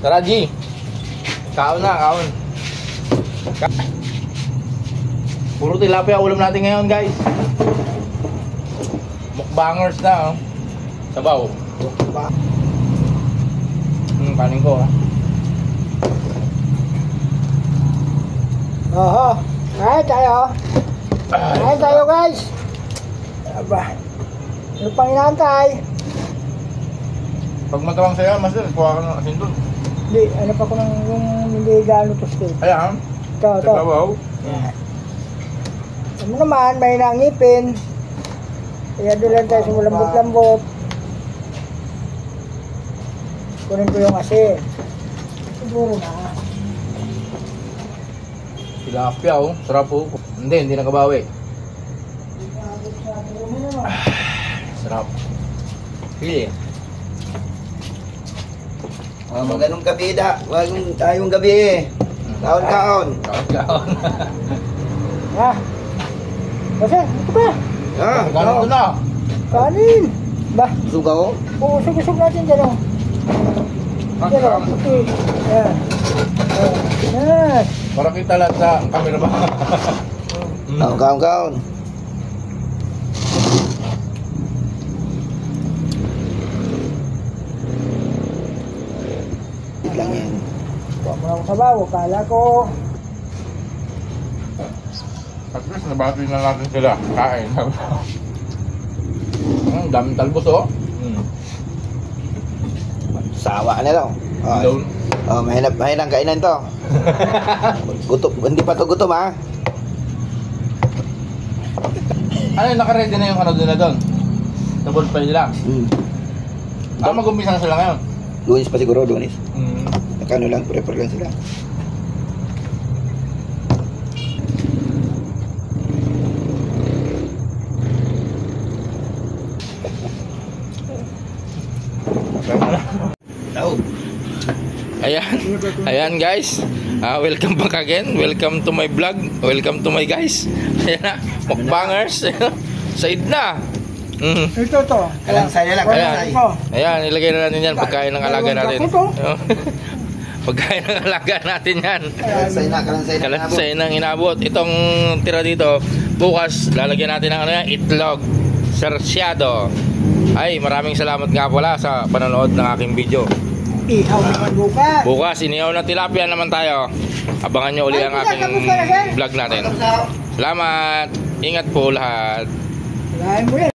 Tara, G. Kaon na, kaon. Puro tilapia ulam natin ngayon, guys. Mukbangers na, oh. Sabaw. Kanin ko, ha. Oho. Kain tayo. Kain tayo, guys. Aba. Ano pang inaantay? Pag matawang sa'yo, master, kuha ka ng asin doon. Hindi, ano pa ko nang yung hindi gano'n to steak. Ayan. Ito. Sabaw. Yan. Ano naman, may nangipin. Kaya doon lang tayo sa malambot-lambot. Kunin ko yung asin. Siguro na. Tilapia, oh. Sarap, oh. Hindi nakabawi. Sarap. Sige. Magandang gabi da. Wagong tayong gabi. Kaon-kaon. Kaon. Ah. Kasi, ito ba? Kanon ko na. Kanin. Ba? Sugaw. Oo, usog-usog natin dyan, oh. Dyan, oh. Okay. Yan. Yan. Para kita lahat sa camera ba? Kaon-kaon. Lang yan. Huwag mo lang sabaw. Kala ko. At least nabati na natin sila. Kain. Daming talbos, oh. Sawa na daw. Alone. Mahinang kainan to. Gutom, hindi pa to gutom ha. Ano yung nakaready na yung ano din na doon? Double pay nila. Mag-umpisa na sila ngayon. Lunes pa siguro, lunes. Mm. Nakano lang, prepare lang sila. Ayan guys. Welcome back again. Welcome to my vlog. Welcome to my guys. Ayan na, mukbangers. Said na. Ito to. Kalansay na lang, kalansay. Ayan, ilagay na natin yan. Pagkain ng alaga natin. Pagkain ng alaga natin yan. Kalansay na. Kalansay ng inabot. Itong tira dito, bukas lalagyan natin ng ano yan, itlog sarsyado. Ay, maraming salamat nga pala sa panonood ng aking video. Ihaw naman bukas. Bukas, inihaw na tilapia naman tayo. Abangan nyo uli ang aking vlog natin. Salamat. Ingat po lahat. Kalahin mo yan.